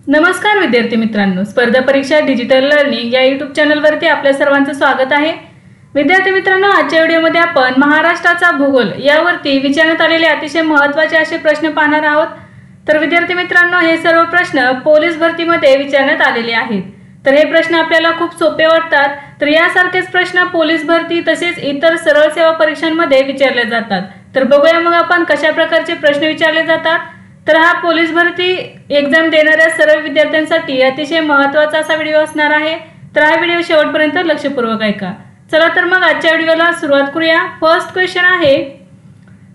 नमस्कार विद्यार्थी मित्रांनो, स्पर्धा परीक्षा डिजिटल लर्निंग या यूट्यूब चॅनलवरती आपल्या सर्वांचं स्वागत आहे। विद्यार्थी मित्रांनो, आजच्या व्हिडिओमध्ये आपण महाराष्ट्राचा भूगोल यावरती विचारण्यात आलेले अतिशय महत्त्वाचे असे प्रश्न पाहणार आहोत। तर विद्यार्थी मित्रांनो, हे सर्व प्रश्न पोलीस भरतीमध्ये विचारण्यात आलेले आहेत। तर हे प्रश्न आपल्याला खूप सोपे वाटतात। तर यासारखेच प्रश्न पोलीस भरती तसेच इतर सरळ सेवा परीक्षांमध्ये विचारले जातात। तर बघूया मग आपण कशा प्रकारचे प्रश्न विचारले जातात। तर हा पोलीस भरती एग्जाम देणाऱ्या सर्व विद्यार्थ्यांसाठी अतिशय महत्त्वाचा असा व्हिडिओ असणार आहे। तर हा व्हिडिओ शेवटपर्यंत लक्षपूर्वक ऐका। चला तर मग आजच्या व्हिडिओला सुरुवात करूया। फर्स्ट क्वेश्चन आहे,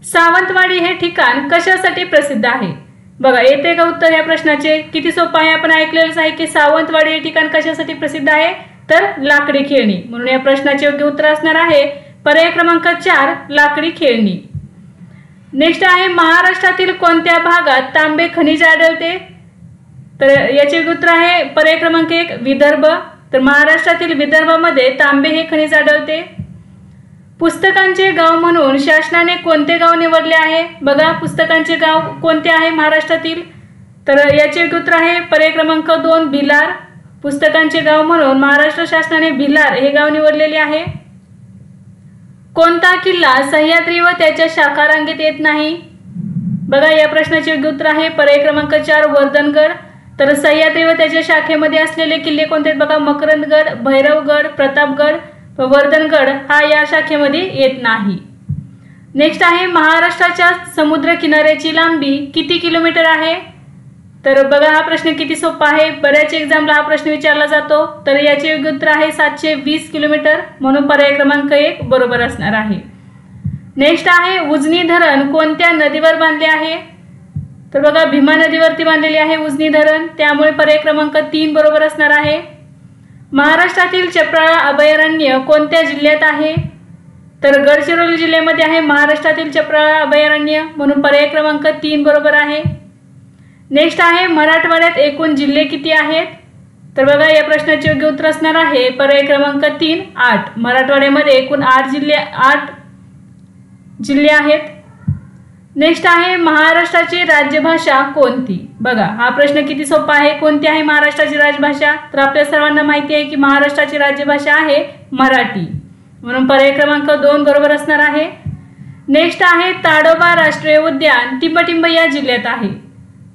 सावंतवाडी हे ठिकाण कशासाठी प्रसिद्ध आहे? बघा, येते का उत्तर या प्रश्नाचे? किती सोपं आहे, आपण ऐकलेलंच आहे की सावंतवाडी हे ठिकाण कशासाठी प्रसिद्ध आहे, तर लाकडी खेळणी। म्हणून या प्रश्नाचे योग्य उत्तर असणार आहे पर्याय क्रमांक 4 लाकडी खेळणी। नेक्स्ट आहे, महाराष्ट्रातील कोणत्या भागात तांबे खनिज आढळते? तर याचे उत्तर आहे पर्याय क्रमांक 1 विदर्भ। तर महाराष्ट्रातील विदर्भामध्ये तांबे हे खनिज आढळते। पुस्तकांचे गाव म्हणून शासनाने कोणते गाव निवडले आहे? बघा, पुस्तकांचे गाव कोणते आहे महाराष्ट्रातील? तर याचे उत्तर आहे पर्याय क्रमांक 2 भिलार। पुस्तकांचे गाव म्हणून महाराष्ट्र शासनाने भिलार हे गाव निवडलेले आहे। कोणता किल्ला सह्याद्री व त्याच्या शाखा रांगेत येत नाही? बघा, या प्रश्नाचे योग्य उत्तर आहे पर्याय क्रमांक 4 वर्धनगड। तर सह्याद्री व त्याच्या शाखेमध्ये असलेले किल्ले कोणते आहेत? बघा, मकरंदगड, भैरवगड, प्रतापगड, वर्धनगड हा या शाखेमध्ये येत नाही। नेक्स्ट आहे, महाराष्ट्राच्या समुद्र किनाऱ्याची लांबी किती किलोमीटर आहे? तर बघा, हा प्रश्न किती सोपा आहे, बऱ्याच एक्झामला हा प्रश्न विचारला जातो। तर याचे योग्य उत्तर आहे 720 किलोमीटर। म्हणून पर्याय क्रमांक 1 बरोबर असणार आहे। नेक्स्ट आहे, उजनी धरण कोणत्या नदीवर बांधले आहे? तर बघा, भीमा नदीवरती बांधलेले आहे उजनी धरण, त्यामुळे पर्याय क्रमांक 3 बरोबर असणार आहे। महाराष्ट्रातील चपराळा अभयारण्य कोणत्या जिल्ह्यात आहे? तर गडचिरोली जिल्ह्यामध्ये आहे महाराष्ट्रातील चपराळा अभयारण्य। म्हणून पर्याय क्रमांक 3 बरोबर आहे। नेक्स्ट आहे, मराठवाड्यात एकूण जिल्हे किती आहेत? तर बघा, या प्रश्नाचे योग्य उत्तर असणार आहे पर्याय क्रमांक 3 8। मराठवाड्यामध्ये एकूण 8 जिल्हे आहेत। नेक्स्ट आहे, महाराष्ट्राची राजभाषा कोणती? बघा, हा प्रश्न किती सोपा आहे, कोणती आहे महाराष्ट्राची राजभाषा? तर आपल्या सर्वांना माहिती आहे की महाराष्ट्राची राजभाषा आहे मराठी। म्हणून पर्याय क्रमांक 2 बरोबर असणार आहे। नेक्स्ट आहे, ताडोबा राष्ट्रीय उद्यान टिंबटिंब या जिल्ह्यात आहे।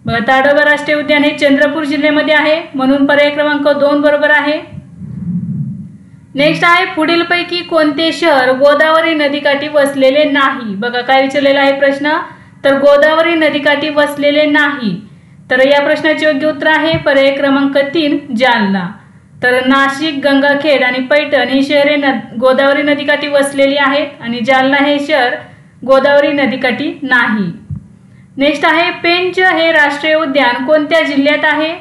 बघा, ताडोबा राष्ट्रीय उद्यान हे चंद्रपूर जिल्ह्यामध्ये आहे। म्हणून पर्याय क्रमांक 2 बरोबर आहे। नेक्स्ट आहे, पुढीलपैकी कोणते शहर गोदावरी नदीकाठी वसलेले नाही? बघा, काय विचारलेला आहे प्रश्न, तर गोदावरी नदीकाठी वसलेले नाही। तर या प्रश्नाचे योग्य उत्तर आहे पर्याय क्रमांक 3 जालना। तर नाशिक, गंगाखेड आणि पैठण ही शहरे गोदावरी नदीकाठी वसलेली आहेत आणि जालना हे शहर गोदावरी नदीकाठी नाही। नेक्स्ट आहे, पेंच हे राष्ट्रीय उद्यान कोणत्या जिल्ह्यात आहे?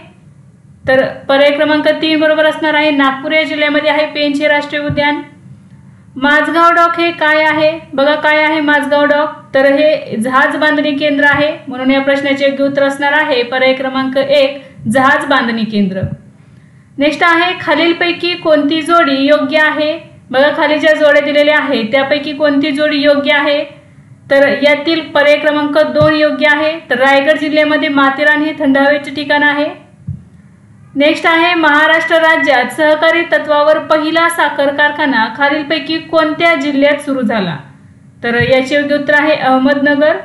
तर पर्याय क्रमांक 3 बरोबर असणार आहे, नागपूर या जिल्ह्यामध्ये आहे पेंच हे राष्ट्रीय उद्यान। माझगाव डॉक हे काय आहे? बघा, काय आहे माझगाव डॉक? तर हे जहाज बांधणी केंद्र आहे। म्हणून या प्रश्नाचे योग्य उत्तर असणार आहे पर्याय क्रमांक 1 जहाज बांधणी केंद्र। नेक्स्ट आहे, खालीलपैकी कोणती जोडी योग्य आहे? बघा, खाली ज्या जोड्या दिलेल्या आहेत त्यापैकी कोणती जोडी योग्य आहे? तर यातील पर्याय क्रमांक 2 योग्य आहे। तर रायगड जिल्ह्यामध्ये माथेरान हे थंड हवेचे ठिकाण आहे। नेक्स्ट आहे, महाराष्ट्र राज्यात सहकारी तत्वावर पहिला साखर कारखाना खालीलपैकी कोणत्या जिल्ह्यात सुरू झाला? तर याचे योग्य उत्तर आहे अहमदनगर।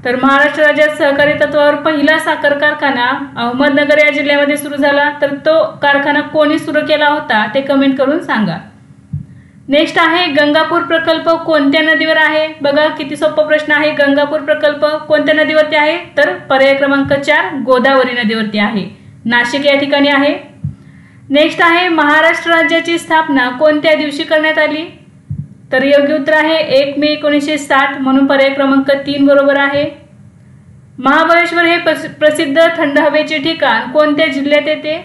तर महाराष्ट्र राज्यात सहकारी तत्वावर पहिला साखर कारखाना अहमदनगर या जिल्ह्यामध्ये सुरू झाला। तर तो कारखाना कोणी सुरू केला होता ते कमेंट करून सांगा। नेक्स्ट आहे, गंगापूर प्रकल्प कोणत्या नदीवर आहे? बघा, किती सोपा प्रश्न आहे, गंगापूर प्रकल्प कोणत्या नदीवरती आहे? तर पर्याय क्रमांक 4 गोदावरी नदीवरती आहे, नाशिक या ठिकाणी आहे। नेक्स्ट आहे, महाराष्ट्र राज्याची स्थापना कोणत्या दिवशी करण्यात आली? तर योग्य उत्तर आहे 1 मे 1960। म्हणून पर्याय क्रमांक 3 बरोबर आहे। महाबळेश्वर हे प्रसिद्ध थंड हवेचे ठिकाण कोणत्या जिल्ह्यात येते?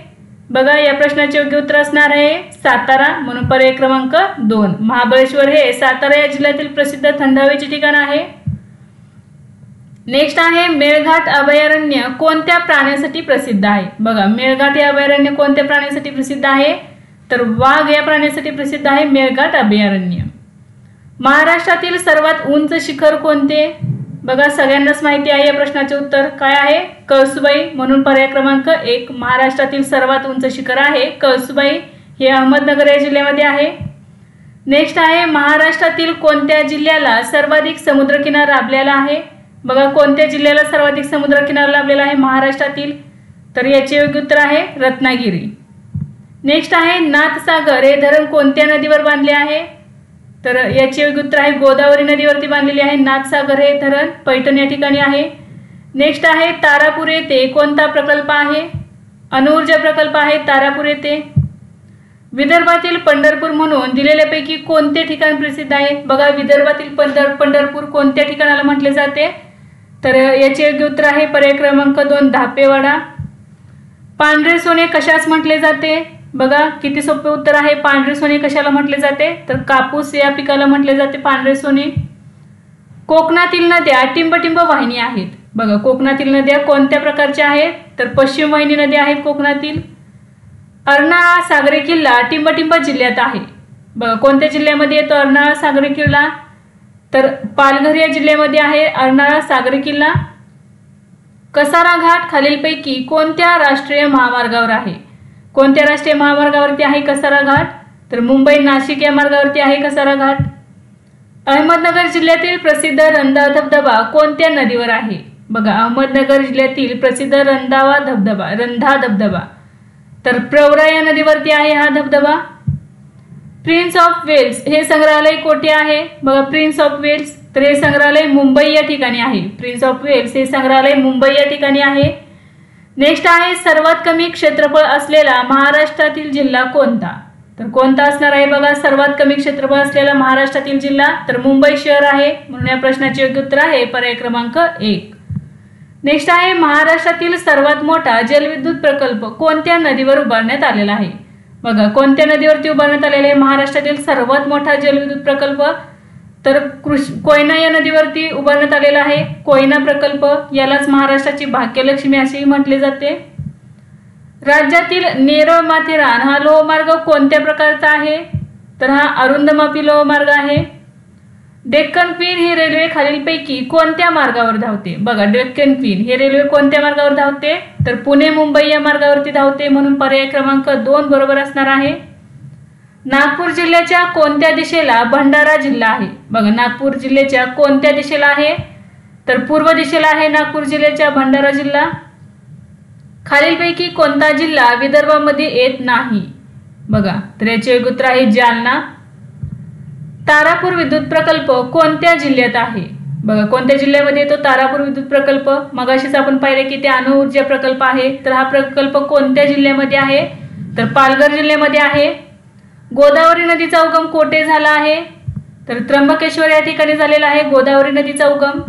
बघा, या प्रश्नाचे योग्य उत्तर असणार आहे सातारा। म्हणून पर्याय क्रमांक 2 महाबळेश्वर हे सातारा या जिल्ह्यातील प्रसिद्ध थंड हवेचे ठिकाण आहे। नेक्स्ट आहे, मेळघाट अभयारण्य कोणत्या प्राण्यासाठी प्रसिद्ध आहे? बघा, मेळघाट हे अभयारण्य कोणत्या प्राण्यासाठी प्रसिद्ध आहे? तर वाघ या प्राण्यासाठी प्रसिद्ध आहे मेळघाट अभयारण्य। महाराष्ट्रातील सर्वात उंच शिखर कोणते? बघा सगळ्यांनाच माहिती आहे या प्रश्नाचे उत्तर काय आहे, कळसुबाई. म्हणून पर्याय क्रमांक 1 महाराष्ट्रातील सर्वात उंच शिखर आहे कळसुबाई, हे अहमदनगर या जिल्ह्यामध्ये आहे. नेक्स्ट आहे महाराष्ट्रातील कोणत्या जिल्ह्याला सर्वाधिक समुद्रकिनारा लाभलेला आहे. बघा कोणत्या जिल्ह्याला सर्वाधिक समुद्रकिनारा लाभलेला आहे महाराष्ट्रातील, तर याचे योग्य उत्तर आहे रत्नागिरी. नेक्स्ट आहे नाथसागर हे धरण कोणत्या नदीवर बांधले आहे, तर याचे योग्य उत्तर आहे गोदावरी नदीवरती बांधलेले आहे नाथसागर हे धरण, पैठण या ठिकाणी आहे. नेक्स्ट आहे तारापूर येथे कोणता प्रकल्प आहे, अणुऊर्जा प्रकल्प आहे तारापूर येथे. विदर्भातील पंढरपूर म्हणून दिलेल्यापैकी कोणते ठिकाण प्रसिद्ध आहे. बघा विदर्भातील पंढरपूर कोणत्या ठिकाणाला म्हटले जाते, तर याचे योग्य उत्तर आहे पर्याय क्रमांक 2 धापेवाडा. पांढरे सोने कशास म्हटले जाते. बघा किती सोपे उत्तर आहे. पांढरे सोने कशाला म्हटले जाते, तर कापूस या पिकाला म्हटले जाते पांढरे सोने. कोकणातील नद्या टिंबटिंब वाहिनी आहेत. बघा कोकणातील नद्या कोणत्या प्रकारच्या आहेत, तर पश्चिम वाहिनी नद्या आहेत कोकणातील. अर्नाळा सागरी किल्ला टिंबटिंब जिल्ह्यात आहे. बघा कोणत्या जिल्ह्यामध्ये येतो अर्नाळा सागरी किल्ला, तर पालघर या जिल्ह्यामध्ये आहे अर्नाळा सागरी किल्ला. कसारा घाट खालीलपैकी कोणत्या राष्ट्रीय महामार्गावर आहे. कोणत्या राष्ट्रीय महामार्गावरती आहे कसारा घाट, तर मुंबई नाशिक या मार्गावरती आहे कसारा घाट. अहमदनगर जिल्ह्यातील प्रसिद्ध रंधा धबधबा कोणत्या नदीवर आहे. बघा अहमदनगर जिल्ह्यातील प्रसिद्ध रंधा धबधबा तर प्रवरा या नदीवरती आहे हा धबधबा. प्रिन्स ऑफ वेल्स हे संग्रहालय कोठे आहे. बघा प्रिन्स ऑफ वेल्स, तर हे संग्रहालय मुंबई या ठिकाणी आहे. प्रिन्स ऑफ वेल्स हे संग्रहालय मुंबई या ठिकाणी आहे. नेक्स्ट आहे सर्वात कमी क्षेत्रफळ असलेला महाराष्ट्रातील जिल्हा कोणता, तर कोणता असणार आहे. बघा सर्वात कमी क्षेत्रफळ असलेला महाराष्ट्रातील जिल्हा, तर मुंबई शहर आहे. म्हणून या प्रश्नाचे योग्य उत्तर आहे पर्याय क्रमांक 1. नेक्स्ट आहे महाराष्ट्रातील सर्वात मोठा जलविद्युत प्रकल्प कोणत्या नदीवर उभारण्यात आलेला आहे. बघा कोणत्या नदीवरती उभारण्यात आलेला आहे महाराष्ट्रातील सर्वात मोठा जलविद्युत प्रकल्प, तर कोयना या नदीवरती उभारण्यात आलेला आहे कोयना प्रकल्प. यालाच महाराष्ट्राची भाग्यलक्ष्मी असेही म्हटले जाते. राज्यातील नेरळ माथेरान हा लोहमार्ग कोणत्या प्रकारचा आहे, तर हा अरुंदमापी लोहमार्ग आहे. डेक्कन क्वीन ही रेल्वे खालीलपैकी कोणत्या मार्गावर धावते. बघा डेक्कन क्वीन हे रेल्वे कोणत्या मार्गावर धावते, तर पुणे मुंबई या मार्गावरती धावते. म्हणून पर्याय क्रमांक 2 बरोबर असणार आहे. नागपूर जिल्ह्याच्या कोणत्या दिशेला भंडारा जिल्हा आहे. बघा नागपूर जिल्ह्याच्या कोणत्या दिशेला आहे, तर पूर्व दिशेला आहे नागपूर जिल्ह्याच्या भंडारा जिल्हा. खालीलपैकी कोणता जिल्हा विदर्भामध्ये येत नाही. बघा तर याचे योग्य उत्तर आहे जालना. तारापूर विद्युत प्रकल्प कोणत्या जिल्ह्यात आहे. बघा कोणत्या जिल्ह्यामध्ये येतो तारापूर विद्युत प्रकल्प. मगाशीच आपण पाहिले की ते अणुऊर्जा प्रकल्प आहे, तर हा प्रकल्प कोणत्या जिल्ह्यामध्ये आहे, तर पालघर जिल्ह्यामध्ये आहे. गोदावरी नदीचा उगम कोठे झाला आहे, तर त्र्यंबकेश्वर या ठिकाणी झालेला आहे गोदावरी नदीचा उगम.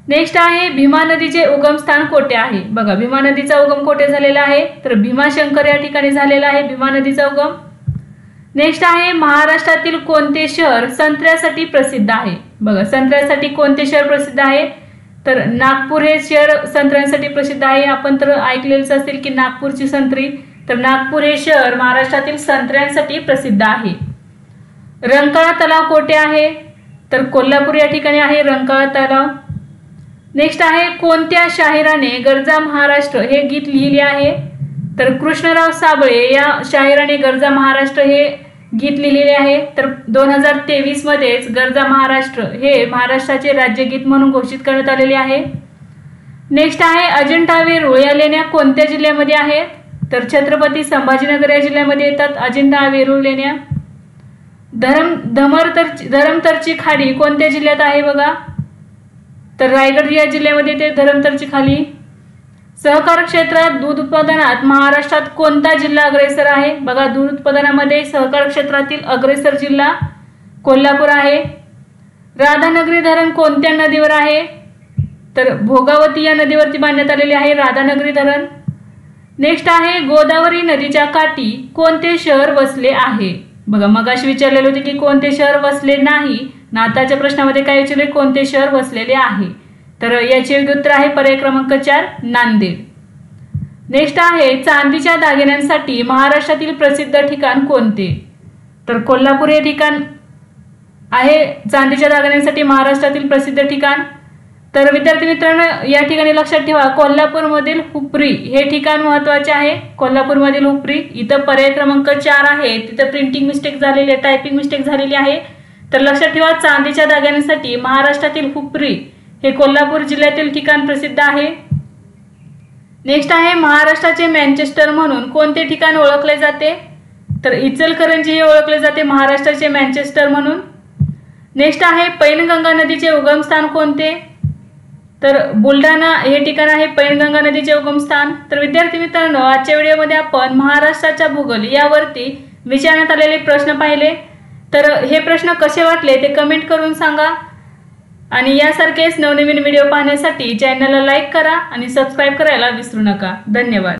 नेक्स्ट आहे भीमा नदीचे उगमस्थान कोठे आहे. बघा भीमा नदीचा उगम कोठे झालेला आहे, तर भीमाशंकर या ठिकाणी झालेला आहे भीमा नदीचा उगम. नेक्स्ट आहे महाराष्ट्रातील कोणते शहर संत्र्यासाठी प्रसिद्ध आहे. बघा संत्र्यासाठी कोणते शहर प्रसिद्ध आहे, तर नागपूर हे शहर संत्र्यांसाठी प्रसिद्ध आहे. आपण तर ऐकलेलंच असेल की नागपूरची संत्री, तर नागपूर हे शहर महाराष्ट्रातील संत्र्यांसाठी प्रसिद्ध आहे. रंकाळा तलाव कोठे आहे, तर कोल्हापूर या ठिकाणी आहे रंकाळा तलाव. नेक्स्ट आहे कोणत्या शाहिराने गरजा महाराष्ट्र हे गीत लिहिले आहे, तर कृष्णराव साबळे या शाहिराने गरजा महाराष्ट्र हे गीत लिहिलेले आहे. तर 2023 मध्येच गरजा महाराष्ट्र हे महाराष्ट्राचे राज्यगीत म्हणून घोषित करण्यात आलेले आहे. नेक्स्ट आहे अजिंठा वेरूळ या लेण्या कोणत्या जिल्ह्यामध्ये आहेत, तर छत्रपती संभाजीनगर या जिल्ह्यामध्ये येतात अजिंठा वेरूळ लेण्या. धरमतरची खाडी कोणत्या जिल्ह्यात आहे. बघा तर रायगड या जिल्ह्यामध्ये येते धरमतरची खाडी. सहकार क्षेत्रात दूध उत्पादनात महाराष्ट्रात कोणता जिल्हा अग्रेसर आहे. बघा दूध उत्पादनामध्ये सहकार क्षेत्रातील अग्रेसर जिल्हा कोल्हापूर आहे. राधानगरी धरण कोणत्या नदीवर आहे, तर भोगावती या नदीवरती बांधण्यात आलेले आहे राधानगरी धरण. नेक्स्ट आहे गोदावरी नदीच्या काठी कोणते शहर वसले आहे. बघा मगाशी विचारलेले होते की कोणते शहर वसले नाही, नाताच्या प्रश्नामध्ये काय विचारले कोणते शहर वसलेले आहे, तर याचे योग्य उत्तर आहे पर्याय क्रमांक 4 नांदेड. नेक्स्ट आहे चांदीच्या दागिन्यांसाठी महाराष्ट्रातील प्रसिद्ध ठिकाण कोणते, तर कोल्हापूर हे ठिकाण आहे चांदीच्या दागिन्यांसाठी महाराष्ट्रातील प्रसिद्ध ठिकाण. तर विद्यार्थी मित्रांनो, या ठिकाणी लक्षात ठेवा, कोल्हापूरमधील हुपरी हे ठिकाण महत्त्वाचे आहे. कोल्हापूरमधील हुपरी इथं पर्याय क्रमांक 4 आहे, तिथं प्रिंटिंग मिस्टेक झालेली आहे, टायपिंग मिस्टेक झालेली आहे. तर लक्षात ठेवा, चांदीच्या दागिन्यांसाठी महाराष्ट्रातील हुपरी हे कोल्हापूर जिल्ह्यातील ठिकाण प्रसिद्ध आहे. नेक्स्ट आहे, महाराष्ट्राचे मँचेस्टर म्हणून कोणते ठिकाण ओळखले जाते? तर इचलकरंजी हे ओळखले जाते महाराष्ट्राचे मँचेस्टर म्हणून. नेक्स्ट आहे, पैनगंगा नदीचे उगमस्थान कोणते? तर बुलढाणा हे ठिकाण आहे पैनगंगा नदीचे उगमस्थान. तर विद्यार्थी मित्रांनो, आजच्या व्हिडिओमध्ये आपण महाराष्ट्राचा भूगोल यावरती विचारण्यात आलेले प्रश्न पाहिले. तर हे प्रश्न कसे वाटले ते कमेंट करून सांगा. आणि यासारखेच नवनवीन व्हिडिओ पाहण्यासाठी चॅनलला लाईक करा आणि सबस्क्राईब करायला विसरू नका. धन्यवाद.